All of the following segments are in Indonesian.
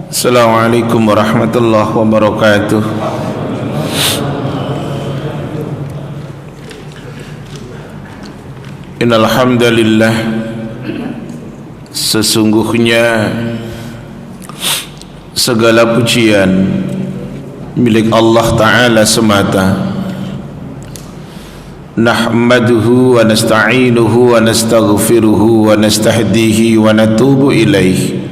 Assalamualaikum warahmatullahi wabarakatuh. Innal hamdalillah, sesungguhnya segala pujian milik Allah Ta'ala semata. Nahmaduhu wa nasta'inuhu wa nastaghfiruhu wa nastahdihi wa natubu ilaih.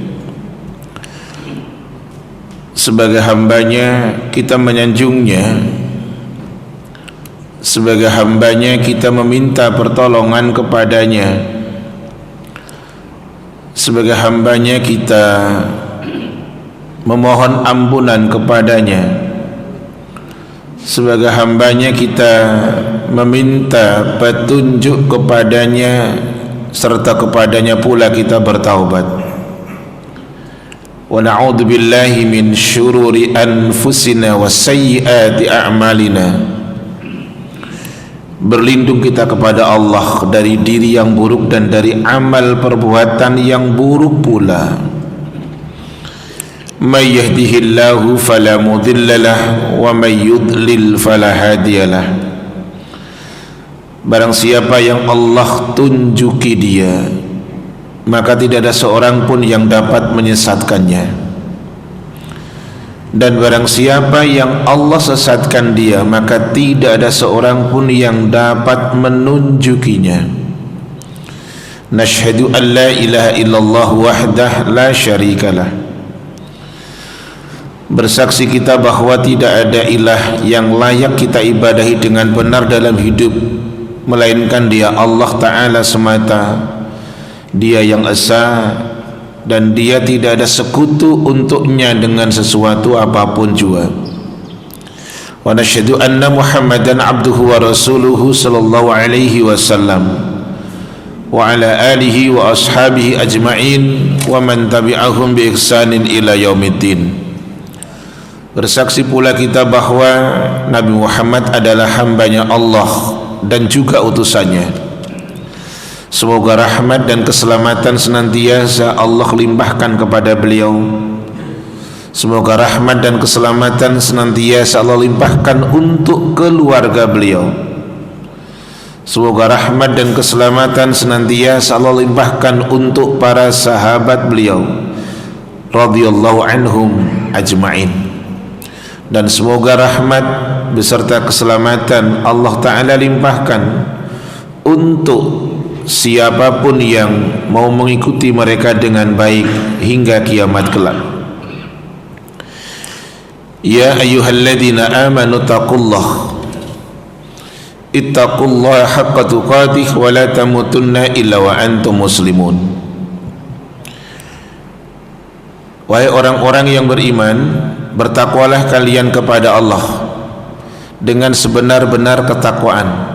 Sebagai hambanya kita menyanjungnya, sebagai hambanya kita meminta pertolongan kepadanya, sebagai hambanya kita memohon ampunan kepadanya, sebagai hambanya kita meminta petunjuk kepadanya, serta kepadanya pula kita bertaubat. Wa na'udzu billahi min syururi anfusina wa sayyiati a'malina. Berlindung kita kepada Allah dari diri yang buruk dan dari amal perbuatan yang buruk pula. May yahdihillahu fala mudhillalah wa may yudlil fala hadiyalah. Barang siapa yang Allah tunjuki dia, maka tidak ada seorang pun yang dapat menyesatkannya. Dan barang siapa yang Allah sesatkan dia, maka tidak ada seorang pun yang dapat menunjukinya. Nashhadu an la ilaha illallah wahdah la syarikalah. Bersaksi kita bahwa tidak ada ilah yang layak kita ibadahi dengan benar dalam hidup melainkan Dia, Allah Ta'ala semata. Dia yang esa dan Dia tidak ada sekutu untuknya dengan sesuatu apapun juga. Wa nasyhadu anna Muhammadan abduhu wa rasuluhu sallallahu alaihi wasallam wa ala alihi wa ashabihi ajma'in wa man tabi'ahum bi ihsanin ila yaumiddin. Bersaksi pula kita bahwa Nabi Muhammad adalah hambanya Allah dan juga utusannya. Semoga rahmat dan keselamatan senantiasa Allah limpahkan kepada beliau. Semoga rahmat dan keselamatan senantiasa Allah limpahkan untuk keluarga beliau. Semoga rahmat dan keselamatan senantiasa Allah limpahkan untuk para sahabat beliau radhiyallahu anhum ajma'in. Dan semoga rahmat beserta keselamatan Allah Ta'ala limpahkan untuk siapapun yang mau mengikuti mereka dengan baik hingga kiamat kelak. Ya ayyuhalladzina amanu taqullah ittaqullaha haqqa tuqatih wa la tamutunna illa wa antum muslimun. Wahai orang-orang yang beriman, bertakwalah kalian kepada Allah dengan sebenar-benar ketakwaan.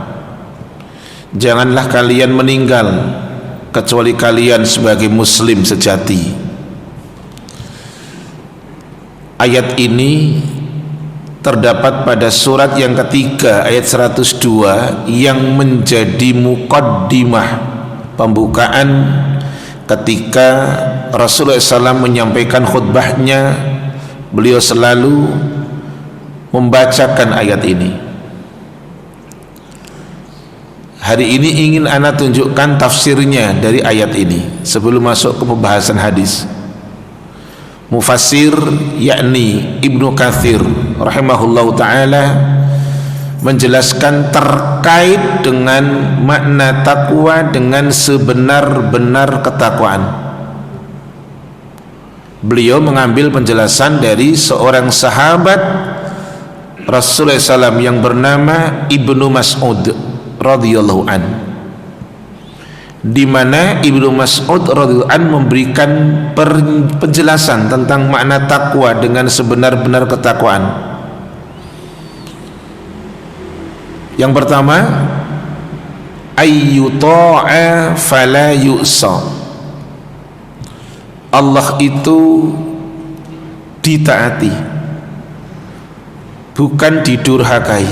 Janganlah kalian meninggal kecuali kalian sebagai muslim sejati. Ayat ini terdapat pada surat yang ketiga ayat 102 yang menjadi muqaddimah, pembukaan ketika Rasulullah SAW menyampaikan khutbahnya. Beliau selalu membacakan ayat ini. Hari ini ingin ana tunjukkan tafsirnya dari ayat ini sebelum masuk ke pembahasan hadis. Mufassir yakni Ibnu Katsir rahimahullahu ta'ala menjelaskan terkait dengan makna takwa dengan sebenar-benar ketakwaan. Beliau mengambil penjelasan dari seorang sahabat Rasulullah SAW yang bernama Ibnu Mas'ud radhiyallahu an, di mana Ibnu Mas'ud radhiyallahu an memberikan penjelasan tentang makna takwa dengan sebenar-benar ketakwaan. Yang pertama, ayyuta'a fala yu'sa. Allah itu ditaati, bukan didurhakai.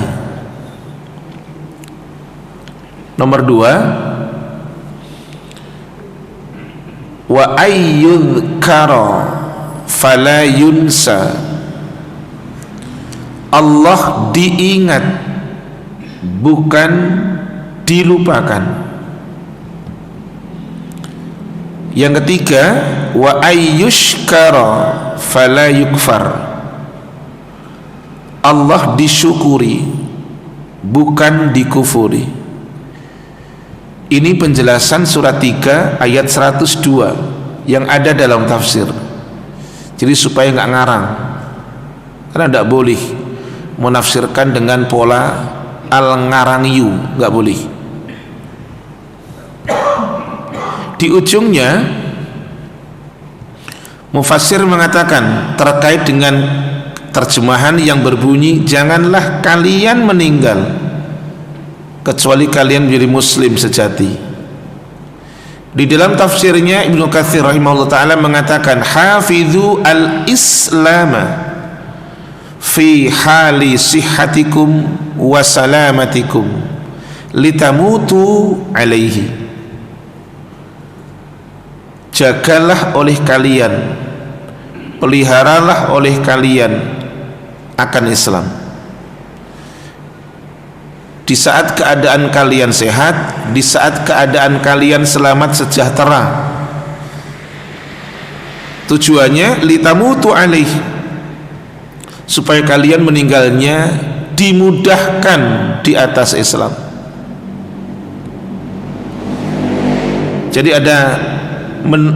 Nomor dua, wa ayyudhkara fala yunsa, Allah diingat bukan dilupakan. Yang ketiga, wa ayyushkara fala yukfar, Allah disyukuri bukan dikufuri. Ini penjelasan surat 3 ayat 102 yang ada dalam tafsir. Jadi supaya nggak ngarang, karena tidak boleh menafsirkan dengan pola al-ngarangiyu, nggak boleh. Di ujungnya mufassir mengatakan terkait dengan terjemahan yang berbunyi janganlah kalian meninggal kecuali kalian menjadi muslim sejati. Di dalam tafsirnya Ibnu Katsir rahimahullah taala mengatakan hafidhu al-islama fi hali sihhatikum wa salamatikum litamutu alaihi, jagalah oleh kalian, peliharalah oleh kalian akan Islam di saat keadaan kalian sehat, di saat keadaan kalian selamat sejahtera. Tujuannya litamutu alaih, supaya kalian meninggalnya dimudahkan di atas Islam. Jadi ada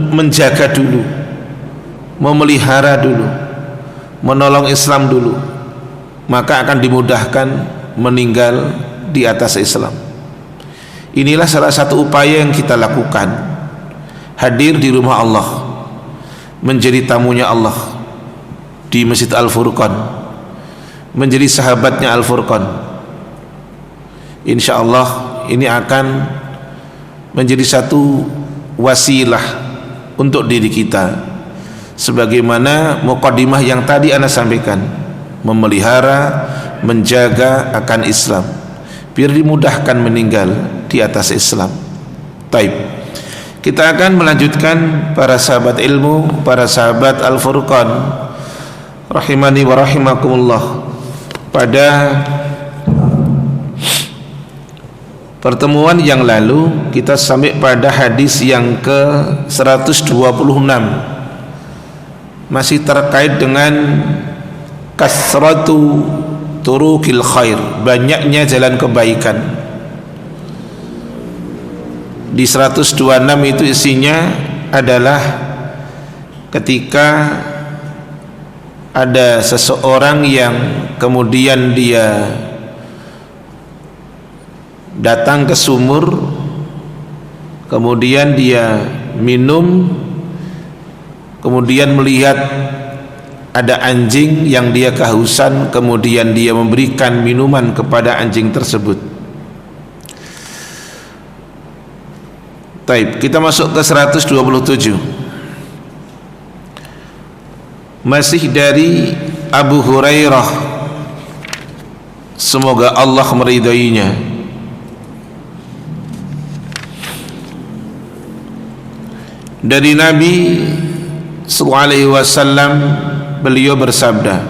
menjaga dulu, memelihara dulu, menolong Islam dulu, maka akan dimudahkan meninggal di atas Islam. Inilah salah satu upaya yang kita lakukan, hadir di rumah Allah, menjadi tamunya Allah di Masjid Al-Furqan, menjadi sahabatnya Al-Furqan. Insya Allah ini akan menjadi satu wasilah untuk diri kita, sebagaimana muqaddimah yang tadi Anda sampaikan, memelihara, menjaga akan Islam biar dimudahkan meninggal di atas Islam. Taib, kita akan melanjutkan para sahabat ilmu, para sahabat Al-Furqan rahimani wa rahimakumullah. Pada pertemuan yang lalu kita sampai pada hadis yang ke 126, masih terkait dengan kasratu turukil khair, banyaknya jalan kebaikan. Di 126 itu isinya adalah ketika ada seseorang yang kemudian dia datang ke sumur, kemudian dia minum, kemudian melihat ada anjing yang dia kehausan, kemudian dia memberikan minuman kepada anjing tersebut. Taib, kita masuk ke 127. Masih dari Abu Hurairah, semoga Allah meridainya. Dari Nabi sallallahu alaihi wasallam, beliau bersabda,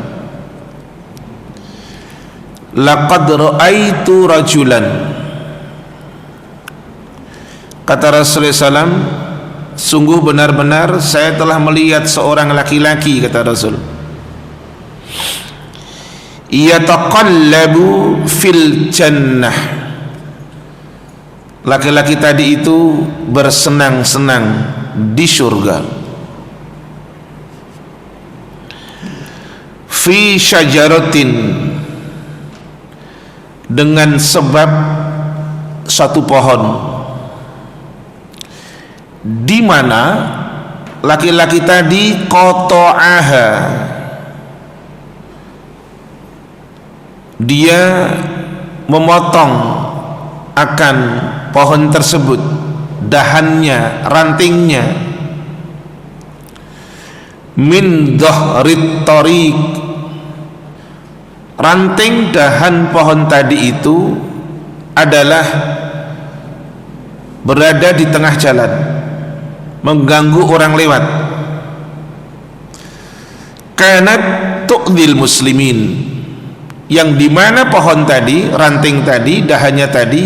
laqad ra'aitu rajulan, kata Rasulullah SAW, sungguh benar-benar saya telah melihat seorang laki-laki, kata Rasul, yataqallabu fil jannah, laki-laki tadi itu bersenang-senang di surga, fi syajaratin, dengan sebab satu pohon, di mana laki-laki tadi qata'aha, dia memotong akan pohon tersebut, dahannya, rantingnya, min dhahrit tariq, ranting dahan pohon tadi itu adalah berada di tengah jalan, mengganggu orang lewat. kanat tu'dhil muslimin, yang dimana pohon tadi, ranting tadi, dahannya tadi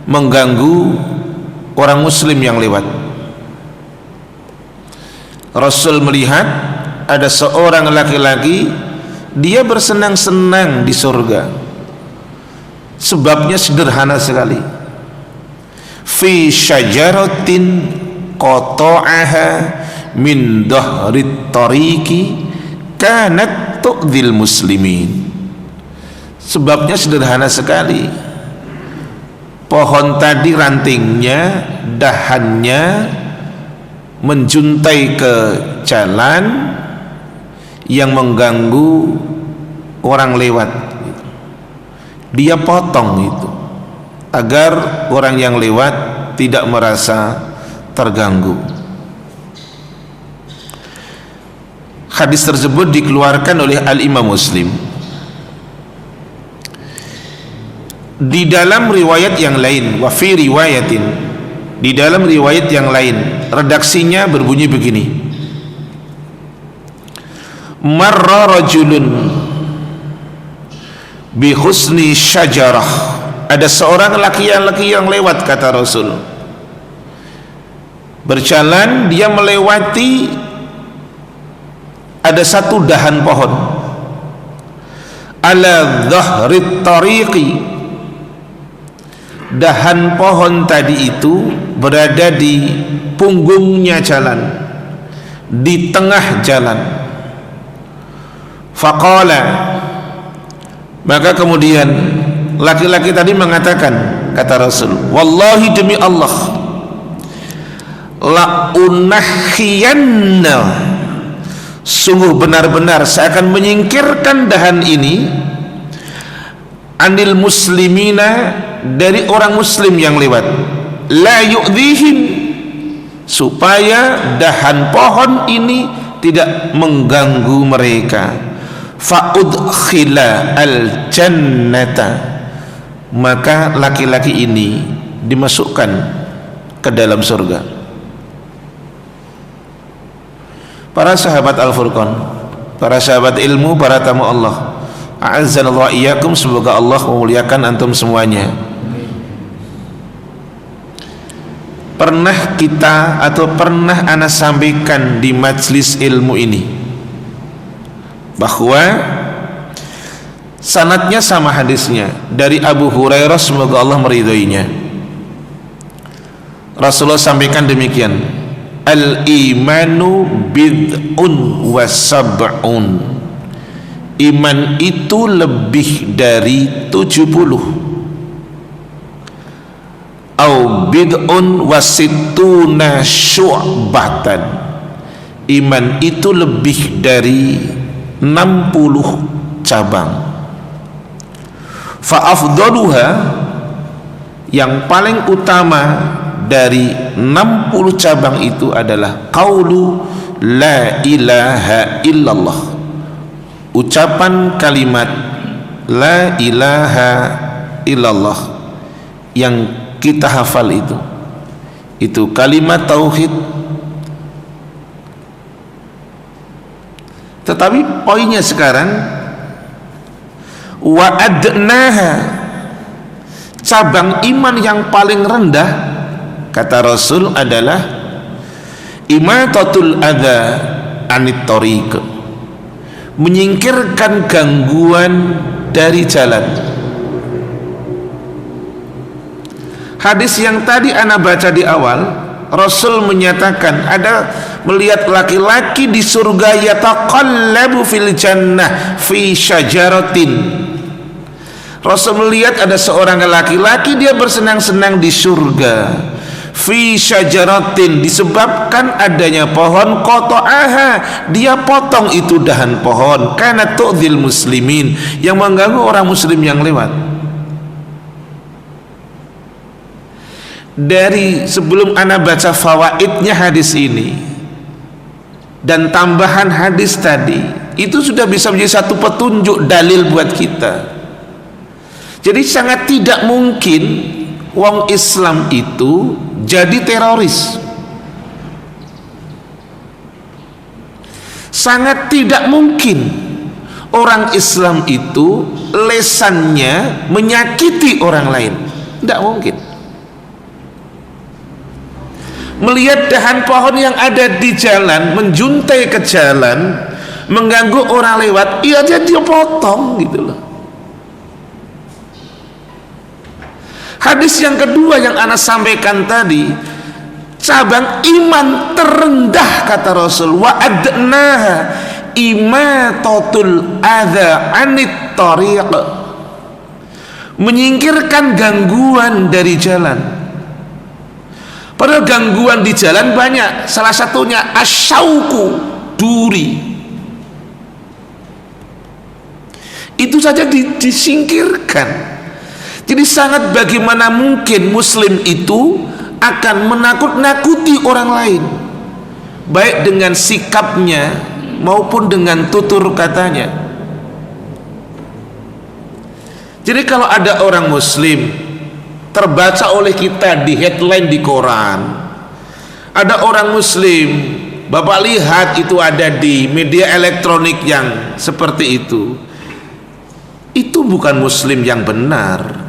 mengganggu orang muslim yang lewat. Rasul melihat ada seorang laki-laki, dia bersenang-senang di surga. Sebabnya sederhana sekali. Fi syajaratin qata'aha min dhahrit tariqi kanat tu'dhil muslimin. Sebabnya sederhana sekali. Pohon tadi rantingnya, dahannya menjuntai ke jalan yang mengganggu orang lewat. Dia potong itu agar orang yang lewat tidak merasa terganggu. Hadis tersebut dikeluarkan oleh Al-Imam Muslim. Di dalam riwayat yang lain, wa fi riwayatin, di dalam riwayat yang lain, redaksinya berbunyi begini: marra rajulun bi husni syajarah, ada seorang laki-laki yang lewat, kata Rasul, berjalan, dia melewati ada satu dahan pohon, ala dhahrit tariqi, dahan pohon tadi itu berada di punggungnya jalan, di tengah jalan. Faqala, maka kemudian laki-laki tadi mengatakan, kata Rasul, wallahi demi Allah, la unahhiyanna, sungguh benar-benar saya akan menyingkirkan dahan ini, anil muslimina, dari orang muslim yang lewat, la yu'dhihim, supaya dahan pohon ini tidak mengganggu mereka. Fa'udkhila al-jannata, maka laki-laki ini dimasukkan ke dalam surga. Para sahabat Al-Furqan, para sahabat ilmu, para tamu Allah, a'azzanallahu iyyakum, semoga Allah memuliakan antum semuanya. Pernah kita atau pernah ana sampaikan di majlis ilmu ini bahwa sanadnya sama hadisnya dari Abu Hurairah, semoga Allah meridhoinya. Rasulullah sampaikan demikian: al-imanu bid'un wa sab'un, iman itu lebih dari 70, au bid'un wasittuna syu'batan, iman itu lebih dari 60 cabang. Fa afdaluha, yang paling utama dari 60 cabang itu adalah qaulu la ilaha illallah, ucapan kalimat la ilaha illallah yang kita hafal itu kalimat tauhid. Tetapi poinnya sekarang, wa adnaha, cabang iman yang paling rendah, kata Rasul, adalah imatatul adza anit tariq, menyingkirkan gangguan dari jalan. Hadis yang tadi ana baca di awal, Rasul menyatakan ada melihat laki-laki di surga, yataqallabu fil jannah fi syajaratin. Rasul melihat ada seorang laki-laki, dia bersenang-senang di surga, fi syajaratin, disebabkan adanya pohon, qata'aha, dia potong itu dahan pohon, kana tu'dhil muslimin, yang mengganggu orang muslim yang lewat. Dari sebelum ana baca fawaidnya hadis ini dan tambahan hadis tadi, itu sudah bisa menjadi satu petunjuk, dalil buat kita. Jadi sangat tidak mungkin wong Islam itu jadi teroris. Sangat tidak mungkin orang Islam itu lesannya menyakiti orang lain. Tidak mungkin. Melihat dahan pohon yang ada di jalan, menjuntai ke jalan, mengganggu orang lewat, iya aja dia potong gitu loh. Hadis yang kedua yang Anas sampaikan tadi, cabang iman terendah kata Rasul, wa adnaha imatatul adza anit tariq, menyingkirkan gangguan dari jalan. Padahal gangguan di jalan banyak, salah satunya asyauku, duri. Itu saja disingkirkan. Jadi sangat bagaimana mungkin muslim itu akan menakut-nakuti orang lain, baik dengan sikapnya maupun dengan tutur katanya. Jadi kalau ada orang muslim terbaca oleh kita di headline di koran, ada orang muslim Bapak lihat itu ada di media elektronik yang seperti itu bukan muslim yang benar.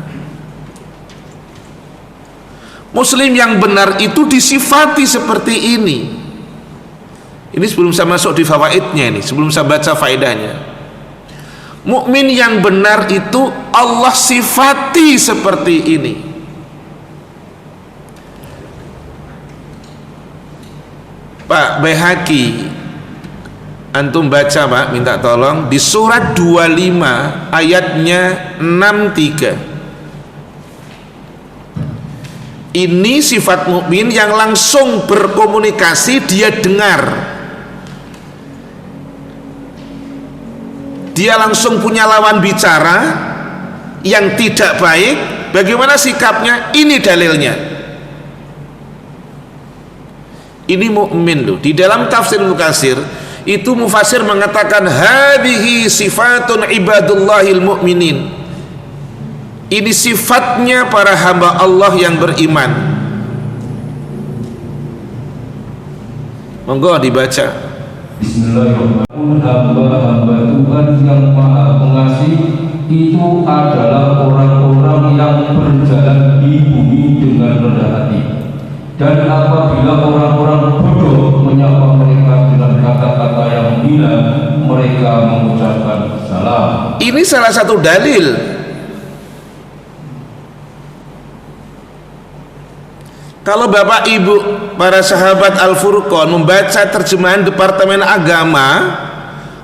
Muslim yang benar itu disifati seperti ini. Ini sebelum saya masuk di fawaidnya, ini sebelum saya baca faedahnya. Mukmin yang benar itu Allah sifati seperti ini. Pak Baihaqi, antum baca Pak, minta tolong di surat 25 ayatnya 63. Ini sifat mukmin yang langsung berkomunikasi, dia dengar, dia langsung punya lawan bicara yang tidak baik. Bagaimana sikapnya? Ini dalilnya. Ini mukmin loh. Di dalam tafsir Mukatsir itu mufasir mengatakan hadhihi sifatun ibadullahil mu'minin. Ini sifatnya para hamba Allah yang beriman. Monggo dibaca. Bismillahirrahmanirrahim. Hamba-hamba Tuhan yang Maha Pengasih itu adalah orang-orang yang berjalan di bumi dengan rendah hati. Dan apabila orang-orang bodoh menyapa mereka dengan kata-kata yang hina, mereka mengucapkan salam. Ini salah satu dalil. Kalau Bapak Ibu para sahabat Al-Furqan membaca terjemahan Departemen Agama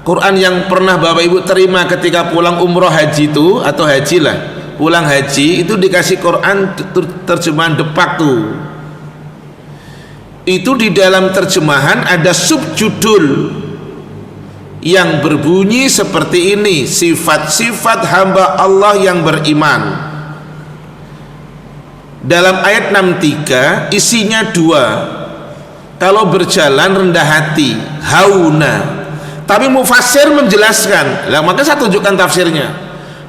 Quran yang pernah Bapak Ibu terima ketika pulang umroh haji itu, atau haji lah, pulang haji itu dikasih Quran terjemahan Depak tuh. Itu di dalam terjemahan ada subjudul yang berbunyi seperti ini, sifat-sifat hamba Allah yang beriman. Dalam ayat 63 isinya dua, kalau berjalan rendah hati, hauna. Tapi mufassir menjelaskan, lah maka saya tunjukkan tafsirnya.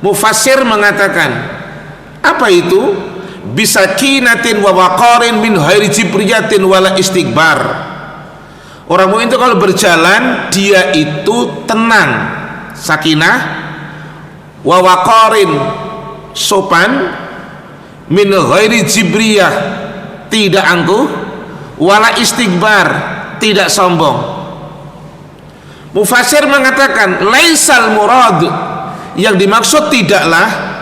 Mufassir mengatakan, apa itu? Bisakinatin wa waqarin min ghairi jibriyatin wala istikbar. Orang mukmin itu kalau berjalan dia itu tenang, sakinah, wa waqarin, sopan, min ghairi jibriyah, tidak angkuh, wala istikbar, tidak sombong. Mufassir mengatakan laisal murad, yang dimaksud tidaklah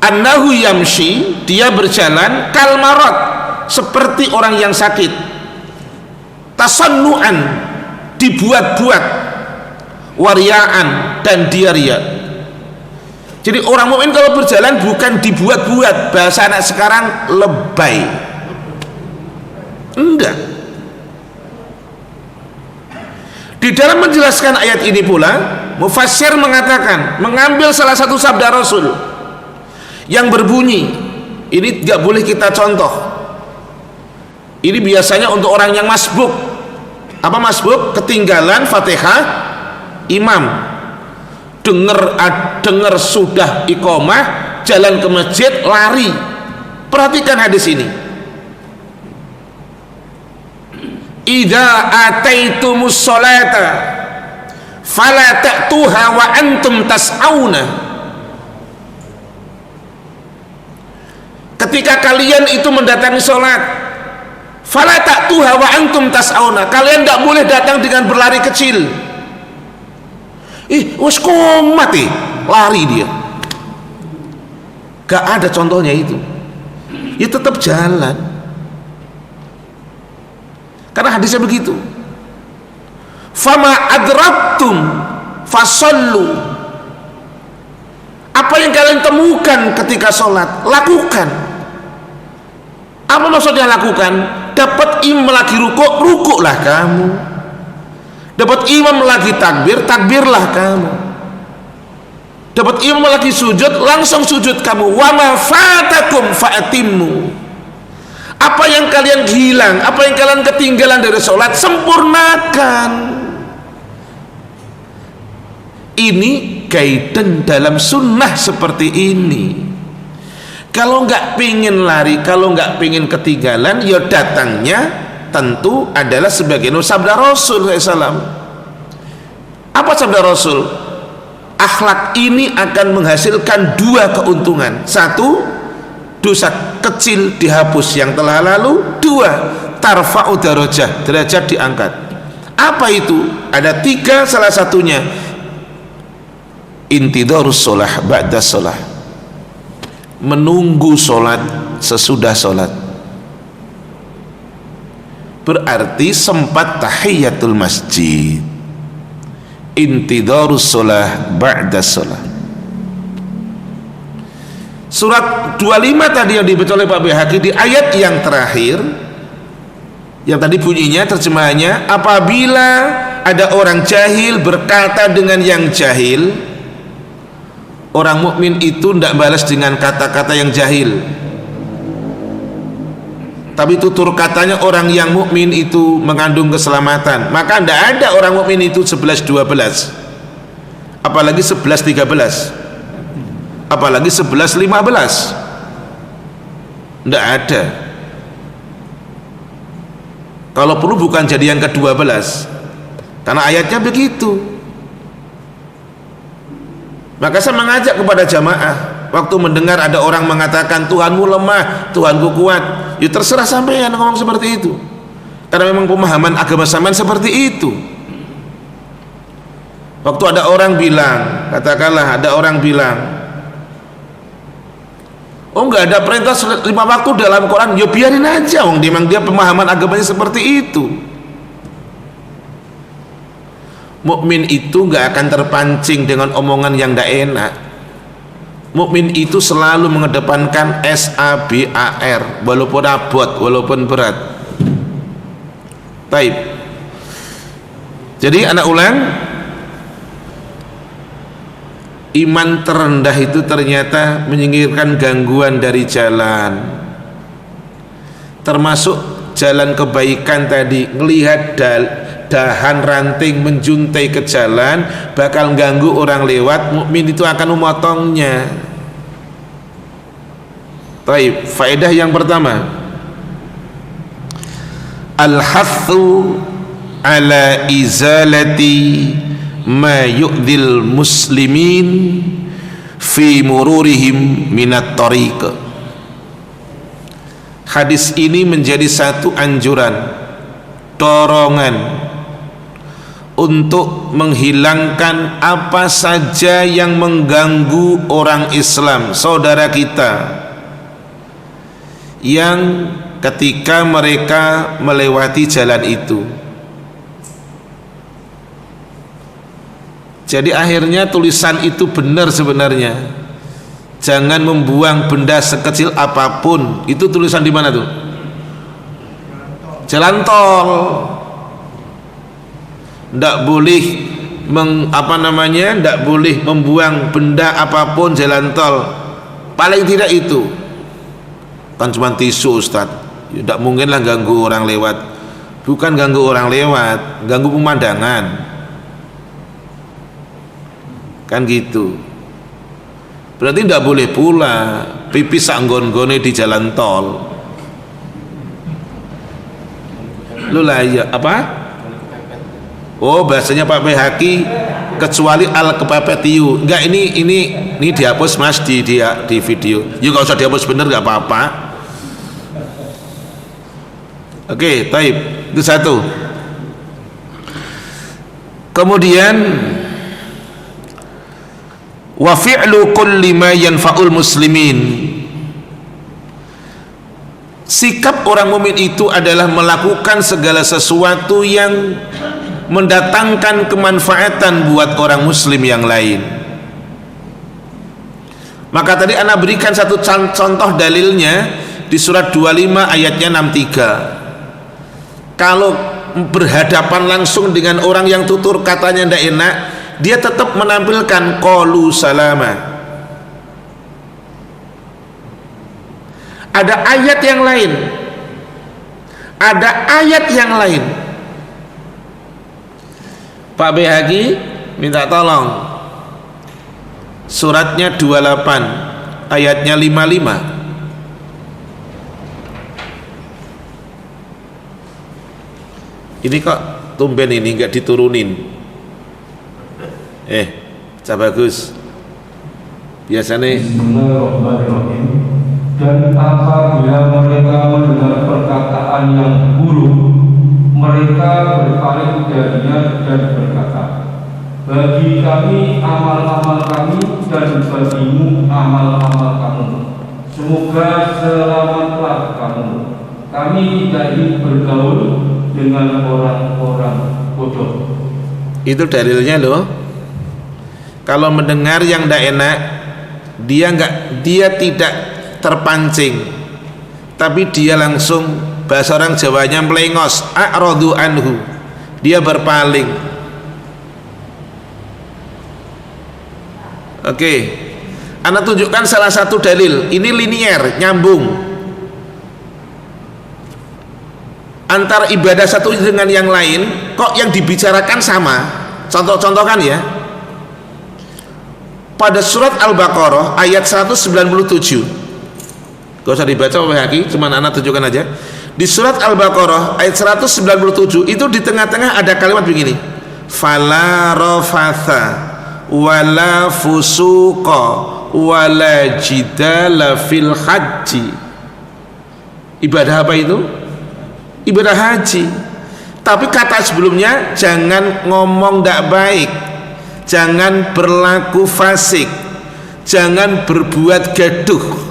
annahu yamshi, dia berjalan kal marad, seperti orang yang sakit, tasannuan, dibuat-buat, waryaan, dan dia riya. Jadi orang mukmin kalau berjalan bukan dibuat-buat, bahasa anak sekarang lebay, enggak. Di dalam menjelaskan ayat ini pula mufassir mengatakan, mengambil salah satu sabda Rasul yang berbunyi, ini tidak boleh kita contoh, ini biasanya untuk orang yang masbuk. Apa masbuk? Ketinggalan Fatihah imam, dengar sudah iqomah, jalan ke masjid, lari. Perhatikan hadis ini. idza ataitumus sholata fala ta'tuha wa antum tas'auna. Ketika kalian itu mendatangi sholat, fala ta'tuha wa antum tas'auna, kalian tidak boleh datang dengan berlari kecil. Wes komat lari dia. Gak ada contohnya itu. Ya tetap jalan. Karena hadisnya begitu. Fama adraktum fasallu. Apa yang kalian temukan ketika sholat, lakukan. Apa maksudnya lakukan? Dapat imam lagi rukuk, rukuklah kamu. Dapat imam lagi takbir, takbirlah kamu. Dapat imam lagi sujud, langsung sujud kamu. Wa ma fatakum fa'atimmu. Apa yang kalian hilang, apa yang kalian ketinggalan dari sholat, sempurnakan. Ini kaitan dalam sunnah seperti ini. Kalau nggak pingin lari, kalau nggak pingin ketinggalan, ya datangnya tentu adalah sebagian sabda Rasul SAW. Apa sabda Rasul? Akhlak ini akan menghasilkan dua keuntungan. Satu, dosa kecil dihapus yang telah lalu. Dua, tarfa'u darajah, derajat diangkat. Apa itu? Ada tiga, salah satunya intidharus sholah ba'da sholah, menunggu sholat sesudah sholat. Berarti sempat tahiyatul masjid. Intidharus sholah ba'da sholah. Surat 25 tadi yang dibaca oleh Pak Baihaqi di ayat yang terakhir, yang tadi bunyinya terjemahannya, apabila ada orang jahil berkata dengan yang jahil, orang mukmin itu tidak balas dengan kata-kata yang jahil, tapi tutur katanya orang yang mukmin itu mengandung keselamatan, maka tidak ada orang mukmin itu 11-12, apalagi 11-13, apalagi 11-15, tidak ada. Kalau perlu bukan jadi yang ke-12, karena ayatnya begitu. Maka saya mengajak kepada jamaah, waktu mendengar ada orang mengatakan Tuhanmu lemah, Tuhanku kuat, ya terserah sampean ngomong seperti itu, karena memang pemahaman agama sampean seperti itu. Waktu ada orang bilang, katakanlah ada orang bilang, oh nggak ada perintah 5 waktu dalam Quran, ya biarin aja, wong memang dia pemahaman agamanya seperti itu. Mukmin itu nggak akan terpancing dengan omongan yang tidak enak. Mukmin itu selalu mengedepankan SABAR, walaupun abot, walaupun berat. Baik. Jadi anak ulang, iman terendah itu ternyata menyingkirkan gangguan dari jalan, termasuk jalan kebaikan tadi. Ngelihat dahan ranting menjuntai ke jalan bakal ganggu orang lewat, mukmin itu akan memotongnya. Baik, faedah yang pertama, al-hathu ala izalati ma yu'dil muslimin fi mururihim minat tariq. Hadis ini menjadi satu anjuran, dorongan untuk menghilangkan apa saja yang mengganggu orang Islam, saudara kita, yang ketika mereka melewati jalan itu. Jadi akhirnya tulisan itu benar sebenarnya. Jangan membuang benda sekecil apapun. Itu tulisan di mana tuh? Jalan tol. Tidak boleh tidak boleh membuang benda apapun jalan tol. Paling tidak itu. Kan cuma tisu, Ustaz. Tidak mungkinlah ganggu orang lewat. Bukan ganggu orang lewat, ganggu pemandangan. Kan gitu. Berarti tidak boleh pula pipis sanggon-gone di jalan tol. Lu lah ya apa? Oh, bahasanya Pak Bhaki kecuali al kepepetiu. Enggak, ini dihapus Mas di video. Ya enggak usah dihapus, bener enggak apa-apa. Oke, taib. Itu satu. Kemudian wa fi'lu kulli ma yanfa'ul muslimin. Sikap orang mukmin itu adalah melakukan segala sesuatu yang mendatangkan kemanfaatan buat orang muslim yang lain. Maka tadi ana berikan satu contoh dalilnya di surat 25 ayatnya 63. Kalau berhadapan langsung dengan orang yang tutur katanya tidak enak, dia tetap menampilkan qalu salama. Ada ayat yang lain, Pak Bhaki minta tolong suratnya 28 ayatnya 55. Ini kok tumben ini enggak diturunin. Bagus. Biasanya Bismillahirrahmanirrahim. Dan apabila mereka mendengar perkataan yang buruk, mereka berpaling darinya dan berkata, bagi kami amal-amal kami dan bagimu amal-amal kamu. Semoga selamatlah kamu. Kami tidak ingin bergaul dengan orang-orang bodoh. Itu dalilnya loh. Kalau mendengar yang tidak enak, dia tidak terpancing, tapi dia langsung, bahasa orang Jawanya melengos, a'radu anhu, dia berpaling. Oke, Anda tunjukkan salah satu dalil. Ini linier, nyambung antara ibadah satu dengan yang lain, kok yang dibicarakan sama. Contoh-contohkan ya. Pada surat Al-Baqarah ayat 197. Gak usah dibaca Pak Haki, cuma anak tunjukkan aja. Di surat Al-Baqarah ayat 197 itu di tengah-tengah ada kalimat begini. Fala rafatha wala fusuqa wala jidala fil haji. Ibadah apa itu? Ibadah haji. Tapi kata sebelumnya, jangan ngomong tidak baik, jangan berlaku fasik, jangan berbuat gaduh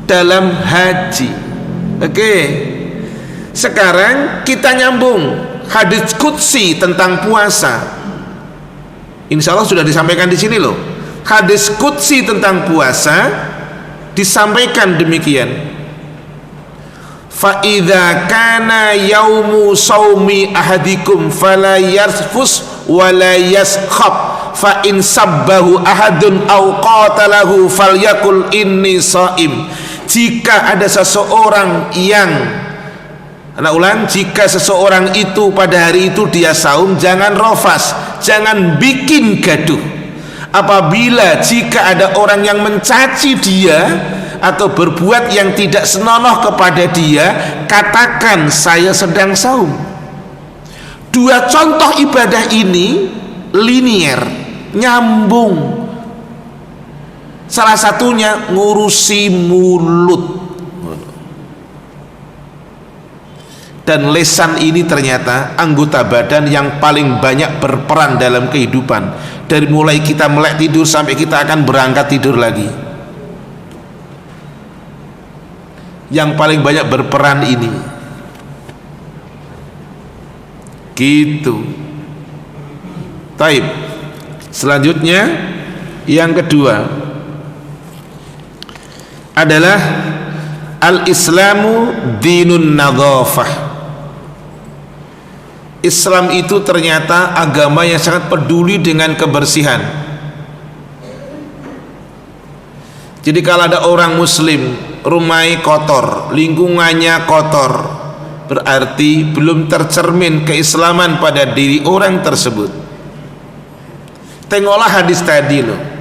dalam haji. Oke. Sekarang kita nyambung hadis qudsi tentang puasa. Insya Allah sudah disampaikan di sini loh. Hadis qudsi tentang puasa disampaikan demikian. Fa idza kana yaumu shaumi ahadikum fala yarfus wala yaskhab fa in sabbahu ahadun aw qatalahu falyakul inni shaim. Jika ada seseorang yang, jika seseorang itu pada hari itu dia saum, jangan rofas, jangan bikin gaduh. Apabila jika ada orang yang mencaci dia atau berbuat yang tidak senonoh kepada dia, katakan saya sedang saum. Dua contoh ibadah ini linier, nyambung. Salah satunya ngurusi mulut. Dan lesan ini ternyata anggota badan yang paling banyak berperan dalam kehidupan. Dari mulai kita melek tidur sampai kita akan berangkat tidur lagi. Yang paling banyak berperan ini. Gitu. Taib. Selanjutnya yang kedua adalah al-Islamu dinun nadhafah. Islam itu ternyata agama yang sangat peduli dengan kebersihan. Jadi kalau ada orang muslim rumahnya kotor, lingkungannya kotor, berarti belum tercermin keislaman pada diri orang tersebut. Tengoklah hadis tadi loh.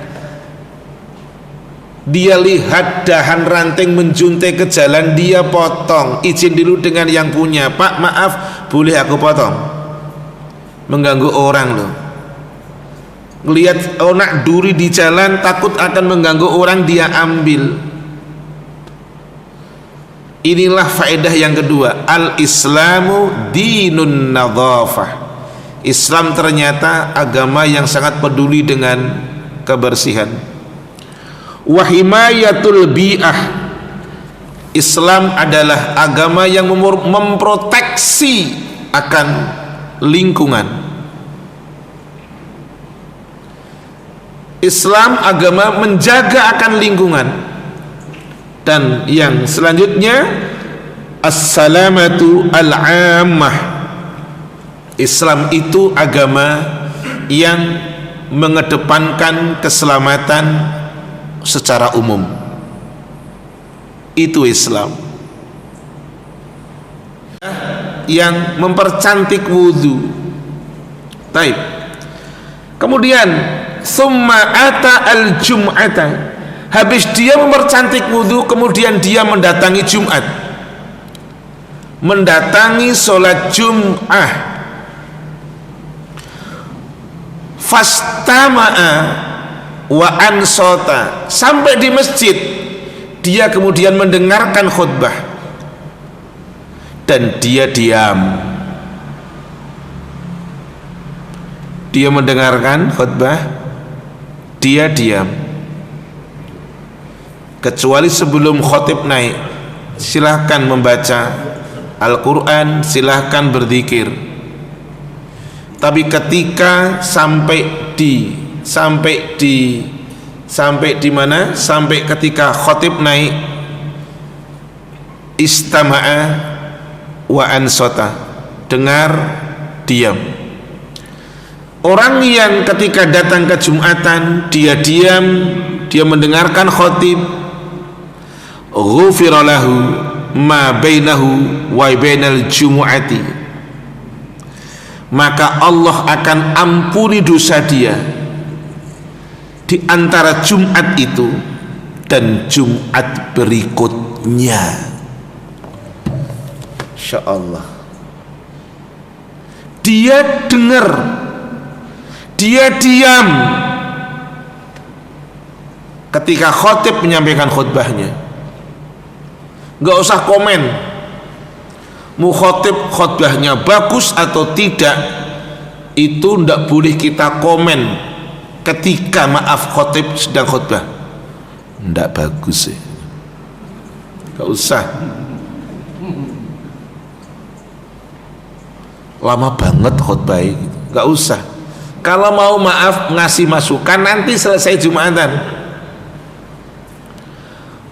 Dia lihat dahan ranting menjuntai ke jalan, dia potong, izin dulu dengan yang punya, Pak maaf boleh aku potong? Mengganggu orang loh. Lihat onak duri di jalan takut akan mengganggu orang, dia ambil. Inilah faedah yang kedua, al-islamu dinun nadhafah. Islam ternyata agama yang sangat peduli dengan kebersihan. Wa himayatul bi'ah. Islam adalah agama yang memproteksi akan lingkungan. Islam agama menjaga akan lingkungan. Dan yang selanjutnya as-salamatu al-ammah. Islam itu agama yang mengedepankan keselamatan secara umum. Itu Islam. Yang mempercantik wudu. Taib. Kemudian summa ata al-jum'ata. Habis dia mempercantik wudu, kemudian dia mendatangi Jumat. Mendatangi sholat Jum'ah. Fastama'a wa ansota. Sampai di masjid dia kemudian mendengarkan khutbah dan dia diam. Dia mendengarkan khutbah, dia diam. Kecuali sebelum khotib naik, silahkan membaca Al-Quran, silahkan berzikir. Tapi ketika sampai di mana? Sampai ketika khotib naik, istama'a wa ansota. Dengar, diam. Orang yang ketika datang ke Jumatan dia diam, dia mendengarkan khotib, ghufira lahu ma bainahu wa bainal jumu'ati. Maka Allah akan ampuni dosa dia di antara Jumat itu dan Jumat berikutnya. Insya Allah. Dia dengar, dia diam ketika khotib menyampaikan khutbahnya. Gak usah komen mukhotib khutbahnya bagus atau tidak, itu ndak boleh kita komen ketika khotib sedang khutbah. Ndak bagus sih, gak usah. Lama banget khutbah gitu. Gak usah. Kalau mau ngasih masukan nanti selesai Jumatan.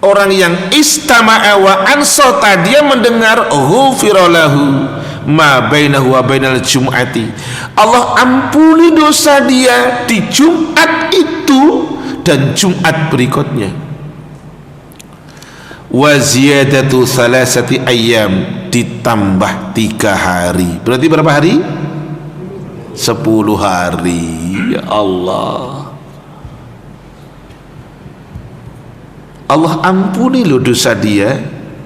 Orang yang istama'a wa ansota, dia mendengar, ghufira lahu ma bainahu wa bainal jum'ati. Allah ampuni dosa dia di Jumat itu dan Jumat berikutnya. Wa ziyadatu thalathati ayyam, ditambah 3 hari. Berarti berapa hari? 10 hari. Ya Allah. Allah ampuni lo dosa dia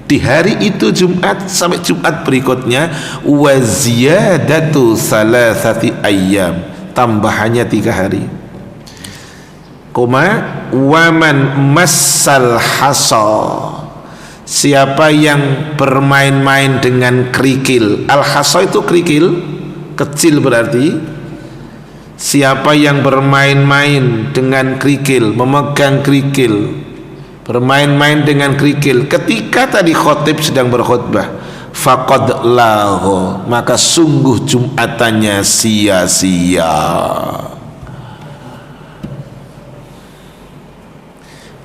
di hari itu Jumat sampai Jumat berikutnya. Wa ziyadatu thalathati ayyam, tambahannya 3 hari. Waman massal hasa, siapa yang bermain-main dengan kerikil. Al-hasa itu kerikil kecil berarti. Siapa yang bermain-main dengan kerikil, memegang kerikil, bermain-main dengan kerikil ketika tadi khotib sedang berkhutbah, faqad lagho, maka sungguh Jumatannya sia-sia.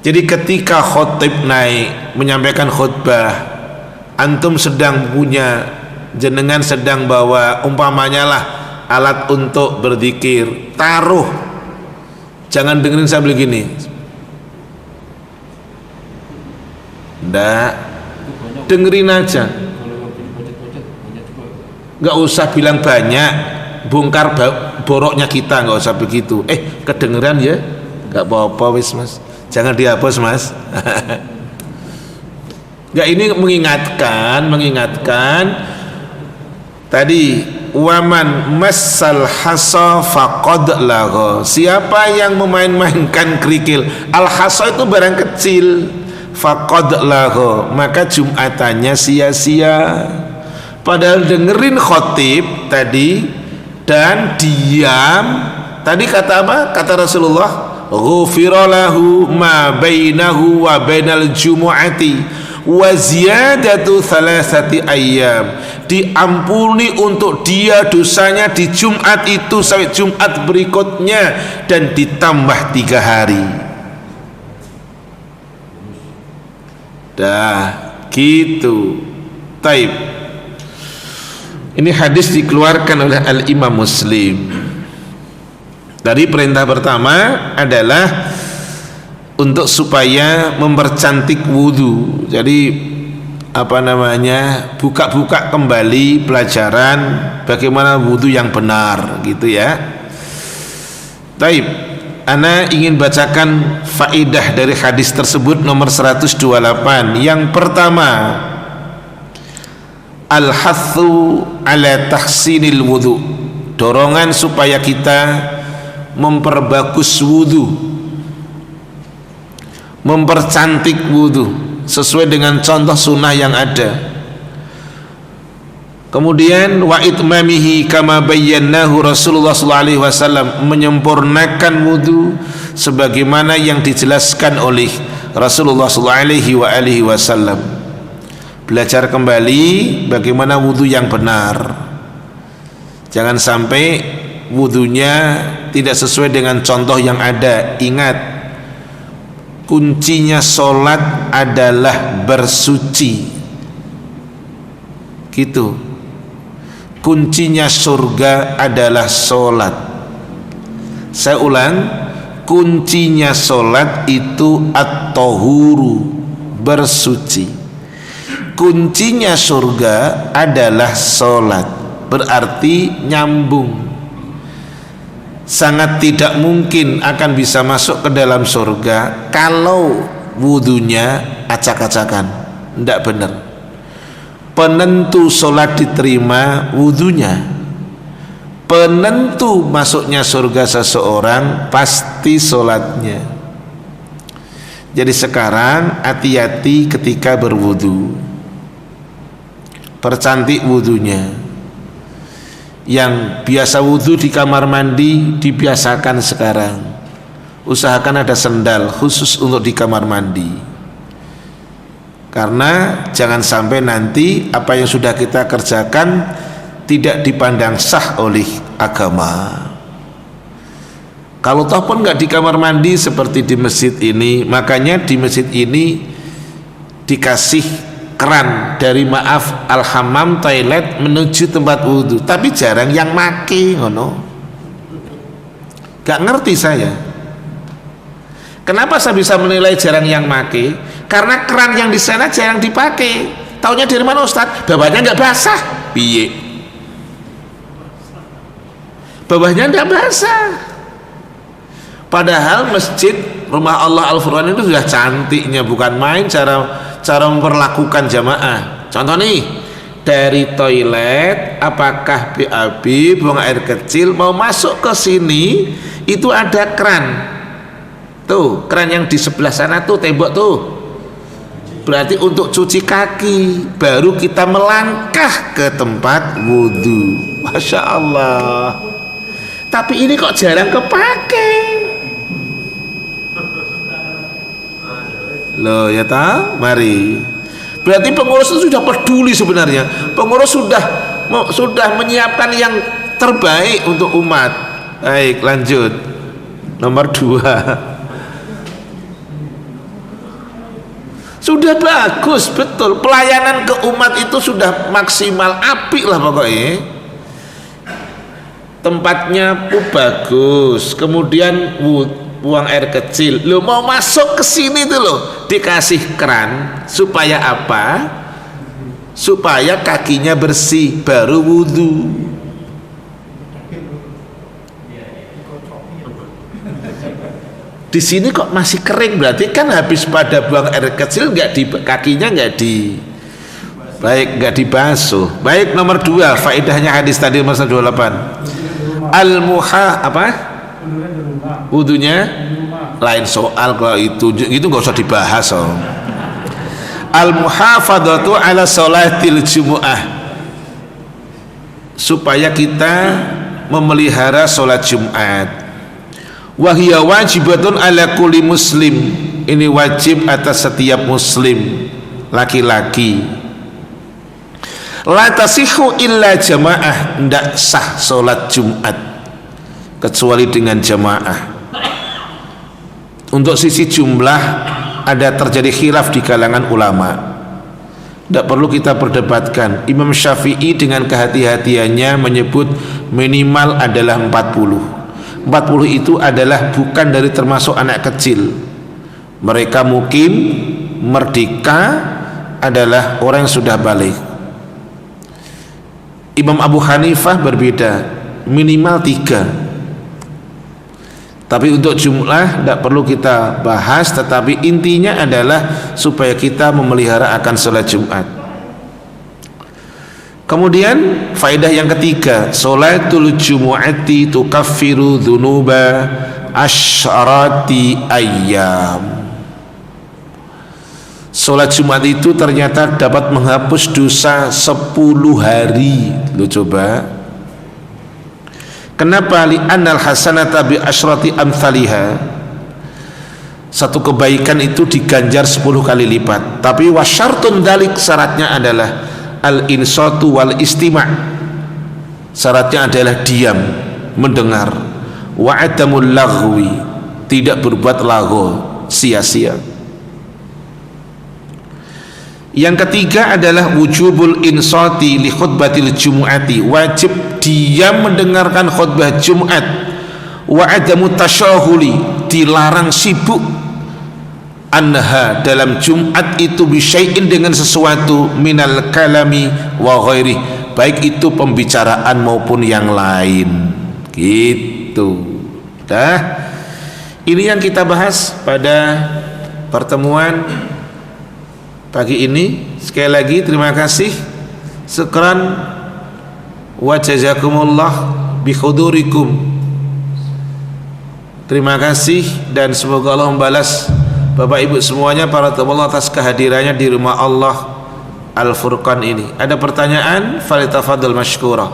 Jadi ketika khotib naik menyampaikan khutbah, antum sedang punya, jenengan sedang bawa umpamanya lah alat untuk berzikir, taruh, jangan dengerin sambil gini. Nggak, dengerin aja, nggak usah bilang banyak, bongkar boroknya kita, nggak usah begitu. Kedengeran ya, nggak apa-apa wis mas, jangan dihapus mas. Nggak, ini mengingatkan. tadi waman massal hasa faqad lagha, siapa yang memain-mainkan kerikil, al hasa itu barang kecil, faqad lagha, maka jumatannya sia-sia. Padahal dengerin khotib tadi dan diam, tadi kata apa? Kata Rasulullah, ghufira lahu ma bainahu wa bainal jumu'ati wa ziyadatu thalathati ayyam, diampuni untuk dia dosanya di Jumat itu sampai Jumat berikutnya dan ditambah 3 hari. Dah gitu. Taib. Ini hadis dikeluarkan oleh Al-Imam Muslim. Dari perintah pertama adalah untuk supaya mempercantik wudu. Jadi buka-buka kembali pelajaran bagaimana wudu yang benar gitu ya. Taib, ana ingin bacakan faidah dari hadis tersebut nomor 128. Yang pertama, al-hathu ala tahsinil wudu, dorongan supaya kita memperbagus wudu, mempercantik wudu sesuai dengan contoh sunnah yang ada. Kemudian wa itmamihi kama bayyanahu Rasulullah sallallahu alaihi wasallam, menyempurnakan wudu sebagaimana yang dijelaskan oleh Rasulullah sallallahu alaihi wasallam. Belajar kembali bagaimana wudu yang benar. Jangan sampai wudunya tidak sesuai dengan contoh yang ada. Ingat, kuncinya sholat adalah bersuci, gitu. Kuncinya surga adalah sholat. Saya ulang, kuncinya sholat itu at-tahuru, bersuci. Kuncinya surga adalah sholat, berarti nyambung. Sangat tidak mungkin akan bisa masuk ke dalam surga kalau wudunya acak-acakan, tidak benar. Penentu sholat diterima wudunya, penentu masuknya surga seseorang pasti sholatnya. Jadi sekarang hati-hati ketika berwudu, percantik wudunya. Yang biasa wudu di kamar mandi dibiasakan sekarang, usahakan ada sendal khusus untuk di kamar mandi, karena jangan sampai nanti apa yang sudah kita kerjakan tidak dipandang sah oleh agama. Kalau toh pun nggak di kamar mandi seperti di masjid ini, makanya di masjid ini dikasih keran dari al-hammam, toilet menuju tempat wudhu, tapi jarang yang make ngono. Gak ngerti saya kenapa saya bisa menilai jarang yang make, karena keran yang di sana jarang dipakai. Taunya dari mana Ustadz? Bawahnya nggak basah. Piye? Bawahnya nggak basah, padahal masjid Rumah Allah Al-Furqan itu sudah cantiknya, bukan main cara memperlakukan jamaah. Contoh nih, dari toilet, apakah BAB buang air kecil mau masuk ke sini itu ada keran. Tuh, keran yang di sebelah sana tuh, tembok tuh. Berarti untuk cuci kaki, baru kita melangkah ke tempat wudhu. Masya Allah. Tapi ini kok jarang kepake. Loh ya ta, mari. Berarti pengurus itu sudah peduli sebenarnya. Pengurus sudah menyiapkan yang terbaik untuk umat. Baik, lanjut. Nomor 2. Sudah bagus, betul. Pelayanan ke umat itu sudah maksimal, apik lah pokoknya. Tempatnya pun bagus. Kemudian buang air kecil, lo mau masuk ke sini tuh lo dikasih keran supaya apa? Supaya kakinya bersih baru wudhu. Di sini kok masih kering, berarti kan habis pada buang air kecil kakinya nggak Baik, nggak dibasuh. Baik, nomor 2 faedahnya hadis tadi nomor 28. Apa? Wudunya lain soal kalau itu nggak usah dibahas. Al-muhafadzatu ala sholatil jumu'ah, supaya kita memelihara sholat Jumat. Wahia wajibatun ala kulli muslim, ini wajib atas setiap muslim laki-laki. La tasihu illa jamaah, tidak sah sholat Jumat kecuali dengan jamaah. Untuk sisi jumlah ada terjadi khilaf di kalangan ulama, tidak perlu kita perdebatkan. Imam Syafi'i dengan kehati-hatiannya menyebut minimal adalah 40 itu adalah bukan dari termasuk anak kecil. Mereka mukim, merdeka, adalah orang yang sudah balik. Imam Abu Hanifah berbeda, minimal 3. Tapi untuk jumlah tidak perlu kita bahas, tetapi intinya adalah supaya kita memelihara akan sholat Jumat. Kemudian faedah yang ketiga, sholatul jumu'ati tukaffiru dzunuba asyarati ayyam. Sholat Jumat itu ternyata dapat menghapus dosa 10 hari. Lu coba. Kenapa? Li'annal hasanata bi asyrati amthaliha. Satu kebaikan itu diganjar 10 kali lipat. Tapi wasyartun dalik, syaratnya adalah al-insatu wal istima'. Syaratnya adalah diam, mendengar. Wa adamul laghwi, tidak berbuat lagho, sia-sia. Yang ketiga adalah wujubul insati li khutbatil jumu'ati, wajib dia mendengarkan khutbah Jumat. Wa adamu tasyahuli, dilarang sibuk anha dalam Jumat itu bisyai'in dengan sesuatu minal kalami wa ghairi, baik itu pembicaraan maupun yang lain. Gitu. Ini yang kita bahas pada pertemuan pagi ini. Sekali lagi terima kasih, syukran wa jazakumullah bi hudurikum. Terima kasih dan semoga Allah membalas Bapak Ibu semuanya para tamu Allah atas kehadirannya di rumah Allah Al-Furqan ini. Ada pertanyaan? Falitafadhal mashkura.